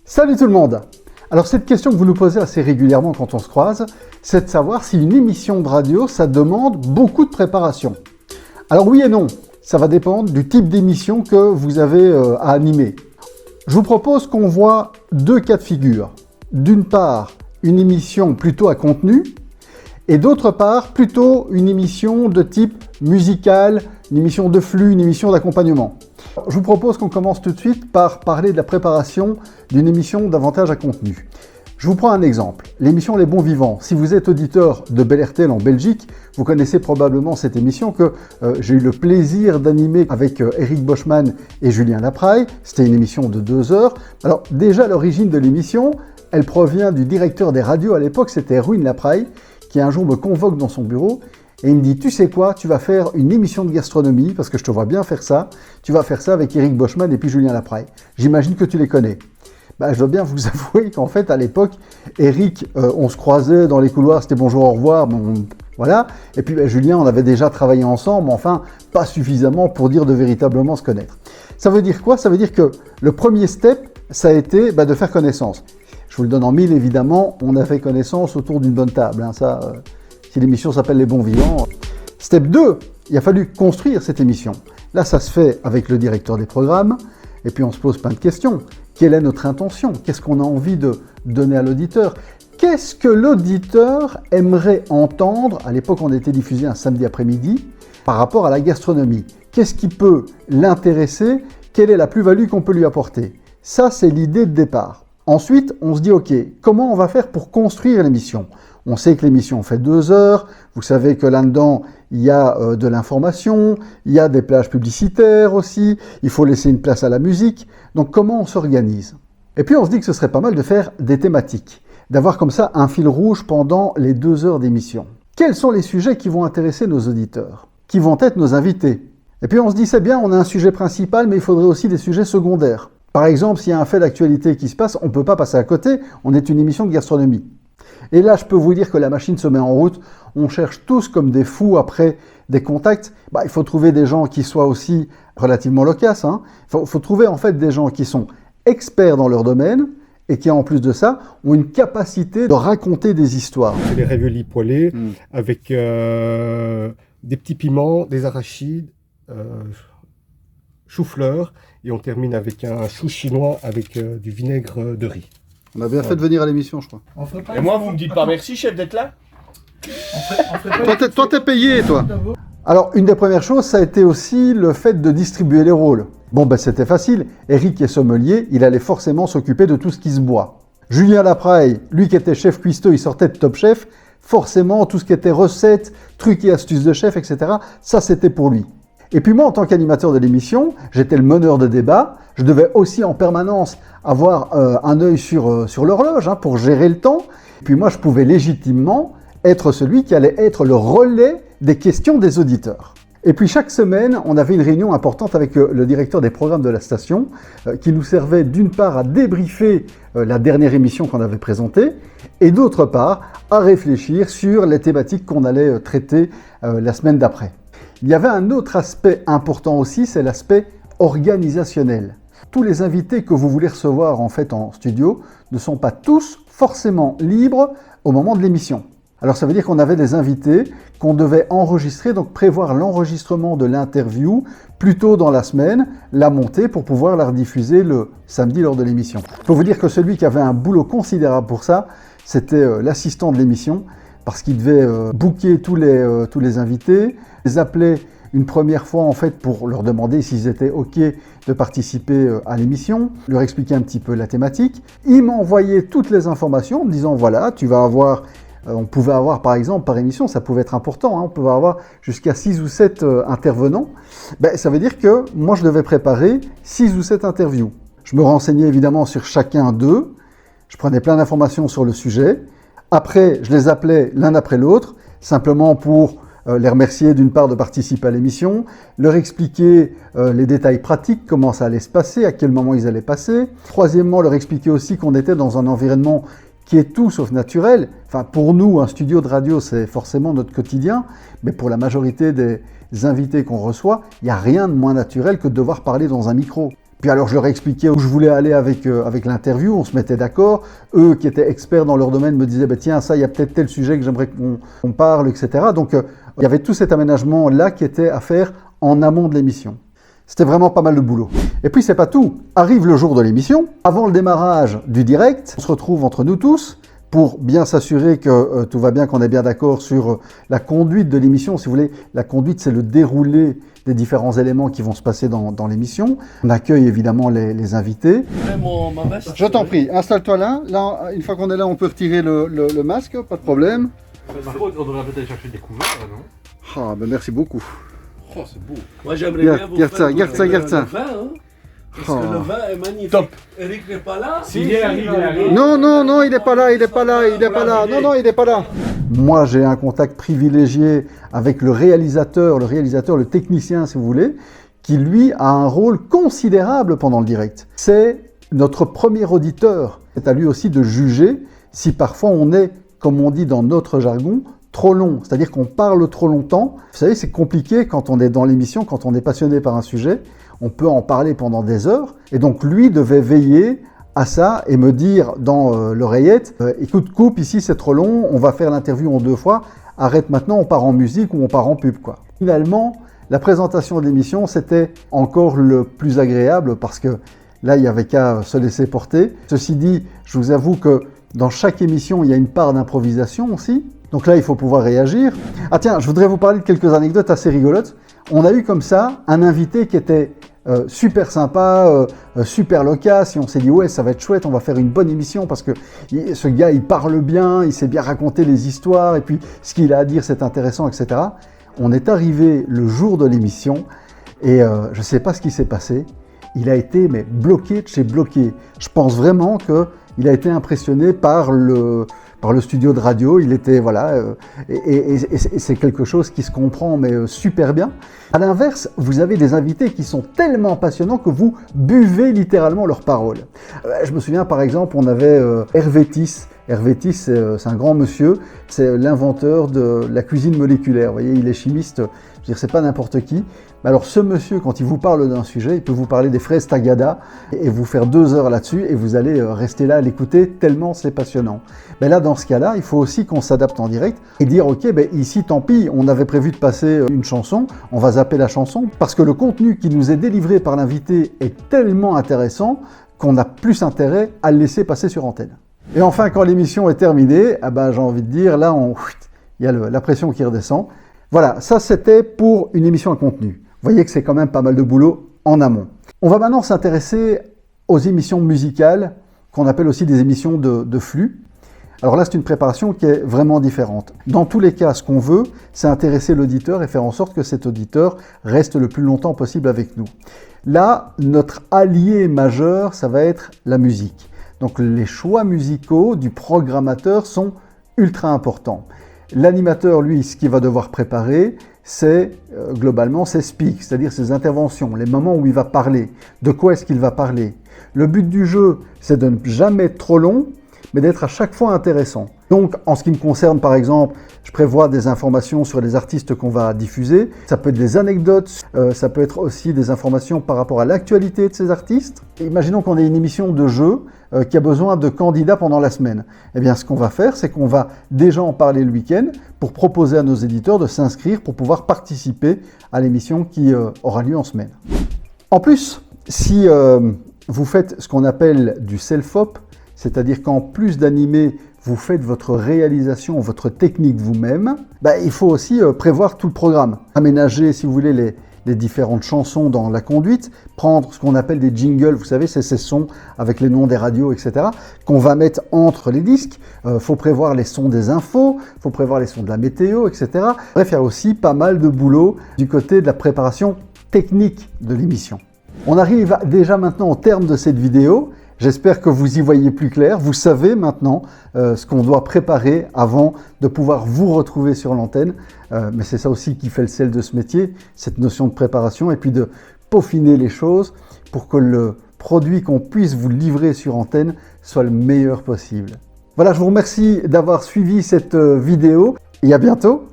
Salut tout le monde! Alors cette question que vous nous posez assez régulièrement quand on se croise, c'est de savoir si une émission de radio, ça demande beaucoup de préparation. Alors oui et non, ça va dépendre du type d'émission que vous avez à animer. Je vous propose qu'on voit deux cas de figure. D'une part, une émission plutôt à contenu, et d'autre part, plutôt une émission de type musical, une émission de flux, une émission d'accompagnement. Je vous propose qu'on commence tout de suite par parler de la préparation d'une émission davantage à contenu. Je vous prends un exemple, l'émission Les Bons Vivants. Si vous êtes auditeur de Bel RTL en Belgique, vous connaissez probablement cette émission que j'ai eu le plaisir d'animer avec Eric Boschman et Julien Lapraille. C'était une émission de 2 heures. Alors déjà, l'origine de l'émission, elle provient du directeur des radios à l'époque, c'était Ruin Lapraille, qui un jour me convoque dans son bureau et il me dit « Tu sais quoi, tu vas faire une émission de gastronomie, parce que je te vois bien faire ça, tu vas faire ça avec Eric Boschman et puis Julien Lapraille. J'imagine que tu les connais. » Je dois bien vous avouer qu'en fait, à l'époque, Eric, on se croisait dans les couloirs, c'était bonjour, au revoir, voilà. Et puis Julien, on avait déjà travaillé ensemble, mais enfin, pas suffisamment pour dire de véritablement se connaître. Ça veut dire quoi? Ça veut dire que le premier step, ça a été de faire connaissance. Je vous le donne en mille, évidemment, on a fait connaissance autour d'une bonne table. Si l'émission s'appelle Les Bons Vivants. Step 2, il a fallu construire cette émission. Là, ça se fait avec le directeur des programmes, et puis on se pose plein de questions. Quelle est notre intention? Qu'est-ce qu'on a envie de donner à l'auditeur? Qu'est-ce que l'auditeur aimerait entendre? À l'époque, on était diffusé un samedi après-midi par rapport à la gastronomie. Qu'est-ce qui peut l'intéresser? Quelle est la plus-value qu'on peut lui apporter? Ça, c'est l'idée de départ. Ensuite, on se dit, OK, comment on va faire pour construire l'émission? On sait que l'émission fait 2 heures, vous savez que là-dedans, il y a de l'information, il y a des plages publicitaires aussi, il faut laisser une place à la musique. Donc comment on s'organise? Et puis on se dit que ce serait pas mal de faire des thématiques, d'avoir comme ça un fil rouge pendant les 2 heures d'émission. Quels sont les sujets qui vont intéresser nos auditeurs? Qui vont être nos invités? Et puis on se dit, c'est bien, on a un sujet principal, mais il faudrait aussi des sujets secondaires. Par exemple, s'il y a un fait d'actualité qui se passe, on ne peut pas passer à côté, on est une émission de gastronomie. Et là, je peux vous dire que la machine se met en route, on cherche tous comme des fous après des contacts. Il faut trouver des gens qui soient aussi relativement loquaces. Il faut trouver en fait des gens qui sont experts dans leur domaine et qui en plus de ça ont une capacité de raconter des histoires. C'est les raviolis poêlés avec des petits piments, des arachides, chou-fleur. Et on termine avec un chou chinois avec du vinaigre de riz. On a bien fait de venir à l'émission, je crois. Et moi, vous me dites pas merci, chef, d'être là? Toi, t'es payé, toi. Alors, une des premières choses, ça a été aussi le fait de distribuer les rôles. C'était facile. Eric est sommelier, il allait forcément s'occuper de tout ce qui se boit. Julien Lapraille, lui qui était chef cuistot, il sortait de Top Chef. Forcément, tout ce qui était recettes, trucs et astuces de chef, etc., ça, c'était pour lui. Et puis moi, en tant qu'animateur de l'émission, j'étais le meneur de débat. Je devais aussi en permanence avoir un œil sur l'horloge pour gérer le temps. Et puis moi, je pouvais légitimement être celui qui allait être le relais des questions des auditeurs. Et puis chaque semaine, on avait une réunion importante avec le directeur des programmes de la station qui nous servait d'une part à débriefer la dernière émission qu'on avait présentée et d'autre part à réfléchir sur les thématiques qu'on allait traiter la semaine d'après. Il y avait un autre aspect important aussi, c'est l'aspect organisationnel. Tous les invités que vous voulez recevoir en fait en studio ne sont pas tous forcément libres au moment de l'émission. Alors ça veut dire qu'on avait des invités qu'on devait enregistrer, donc prévoir l'enregistrement de l'interview plus tôt dans la semaine, la monter pour pouvoir la rediffuser le samedi lors de l'émission. Il faut vous dire que celui qui avait un boulot considérable pour ça, c'était l'assistant de l'émission, parce qu'il devait booker tous les invités, les appeler une première fois en fait pour leur demander s'ils étaient OK de participer à l'émission, leur expliquer un petit peu la thématique. Il m'envoyait toutes les informations en me disant voilà, tu vas avoir, on pouvait avoir par exemple par émission, ça pouvait être important, on pouvait avoir jusqu'à 6 ou 7 intervenants. Ça veut dire que moi je devais préparer 6 ou 7 interviews. Je me renseignais évidemment sur chacun d'eux, je prenais plein d'informations sur le sujet. Après, je les appelais l'un après l'autre, simplement pour les remercier d'une part de participer à l'émission, leur expliquer les détails pratiques, comment ça allait se passer, à quel moment ils allaient passer. Troisièmement, leur expliquer aussi qu'on était dans un environnement qui est tout sauf naturel. Enfin, pour nous, un studio de radio, c'est forcément notre quotidien, mais pour la majorité des invités qu'on reçoit, il n'y a rien de moins naturel que de devoir parler dans un micro. Puis alors je leur ai expliqué où je voulais aller avec l'interview, on se mettait d'accord. Eux qui étaient experts dans leur domaine me disaient tiens, ça, il y a peut-être tel sujet que j'aimerais qu'on parle, etc. Donc il y avait tout cet aménagement-là qui était à faire en amont de l'émission. C'était vraiment pas mal de boulot. Et puis c'est pas tout. Arrive le jour de l'émission. Avant le démarrage du direct, on se retrouve entre nous tous pour bien s'assurer que tout va bien, qu'on est bien d'accord sur la conduite de l'émission. Si vous voulez, la conduite, c'est le déroulé des différents éléments qui vont se passer dans l'émission. On accueille évidemment les invités. Je t'en prie, installe-toi là. Là, une fois qu'on est là, on peut retirer le masque, pas de problème. Par contre, on devrait peut-être aller chercher des couverts, là, non? Ah, ben merci beaucoup. Oh, c'est beau. Moi, j'aimerais bien vous faire Garde ça. le vin, hein, parce que le vin est magnifique. Top. Eric n'est pas là. Si, il arrive, il arrive. Non, il n'est pas là. Non, il n'est pas là. Moi, j'ai un contact privilégié avec le réalisateur, le technicien, si vous voulez, qui lui a un rôle considérable pendant le direct. C'est notre premier auditeur. C'est à lui aussi de juger si parfois on est, comme on dit dans notre jargon, trop long, c'est-à-dire qu'on parle trop longtemps. Vous savez, c'est compliqué quand on est dans l'émission, quand on est passionné par un sujet, on peut en parler pendant des heures, et donc lui devait veiller à ça et me dire dans l'oreillette, écoute, coupe, ici c'est trop long, on va faire l'interview en 2 fois, arrête maintenant, on part en musique ou on part en pub, quoi. Finalement, la présentation de l'émission, c'était encore le plus agréable parce que là, il n'y avait qu'à se laisser porter. Ceci dit, je vous avoue que dans chaque émission, il y a une part d'improvisation aussi. Donc là, il faut pouvoir réagir. Ah tiens, je voudrais vous parler de quelques anecdotes assez rigolotes. On a eu comme ça un invité qui était super sympa, super loquace, et on s'est dit ouais, ça va être chouette, on va faire une bonne émission parce que ce gars, il parle bien, il sait bien raconter les histoires, et puis ce qu'il a à dire, c'est intéressant, etc. On est arrivé le jour de l'émission, et je ne sais pas ce qui s'est passé. Il a été bloqué de chez bloqué. Je pense vraiment qu'il a été impressionné par le studio de radio. Il était, voilà, et c'est quelque chose qui se comprend, mais super bien. À l'inverse, vous avez des invités qui sont tellement passionnants que vous buvez littéralement leurs paroles. Je me souviens, par exemple, on avait Hervé Tisse. Hervé Tisse, c'est un grand monsieur, c'est l'inventeur de la cuisine moléculaire. Vous voyez, il est chimiste, je veux dire, c'est pas n'importe qui. Mais alors, ce monsieur, quand il vous parle d'un sujet, il peut vous parler des fraises Tagada et vous faire 2 heures là-dessus et vous allez rester là à l'écouter tellement c'est passionnant. Mais là, dans ce cas-là, il faut aussi qu'on s'adapte en direct et dire, ok, ici, tant pis, on avait prévu de passer une chanson, on va zapper la chanson parce que le contenu qui nous est délivré par l'invité est tellement intéressant qu'on a plus intérêt à le laisser passer sur antenne. Et enfin, quand l'émission est terminée, j'ai envie de dire, là, il y a la pression qui redescend. Voilà, ça c'était pour une émission à contenu. Vous voyez que c'est quand même pas mal de boulot en amont. On va maintenant s'intéresser aux émissions musicales, qu'on appelle aussi des émissions de flux. Alors là, c'est une préparation qui est vraiment différente. Dans tous les cas, ce qu'on veut, c'est intéresser l'auditeur et faire en sorte que cet auditeur reste le plus longtemps possible avec nous. Là, notre allié majeur, ça va être la musique. Donc les choix musicaux du programmateur sont ultra importants. L'animateur, lui, ce qu'il va devoir préparer, c'est globalement ses speaks, c'est-à-dire ses interventions, les moments où il va parler. De quoi est-ce qu'il va parler? Le but du jeu, c'est de ne jamais être trop long, mais d'être à chaque fois intéressant. Donc, en ce qui me concerne, par exemple, je prévois des informations sur les artistes qu'on va diffuser. Ça peut être des anecdotes, ça peut être aussi des informations par rapport à l'actualité de ces artistes. Imaginons qu'on ait une émission de jeu qui a besoin de candidats pendant la semaine. Eh bien, ce qu'on va faire, c'est qu'on va déjà en parler le week-end pour proposer à nos éditeurs de s'inscrire pour pouvoir participer à l'émission qui aura lieu en semaine. En plus, si vous faites ce qu'on appelle du self-op, c'est-à-dire qu'en plus d'animer, vous faites votre réalisation, votre technique vous-même, il faut aussi prévoir tout le programme. Aménager, si vous voulez, les différentes chansons dans la conduite, prendre ce qu'on appelle des jingles, vous savez, c'est ces sons avec les noms des radios, etc., qu'on va mettre entre les disques. Faut prévoir les sons des infos, faut prévoir les sons de la météo, etc. Bref, il y a aussi pas mal de boulot du côté de la préparation technique de l'émission. On arrive déjà maintenant au terme de cette vidéo. J'espère que vous y voyez plus clair. Vous savez maintenant ce qu'on doit préparer avant de pouvoir vous retrouver sur l'antenne. Mais c'est ça aussi qui fait le sel de ce métier, cette notion de préparation et puis de peaufiner les choses pour que le produit qu'on puisse vous livrer sur antenne soit le meilleur possible. Voilà, je vous remercie d'avoir suivi cette vidéo et à bientôt.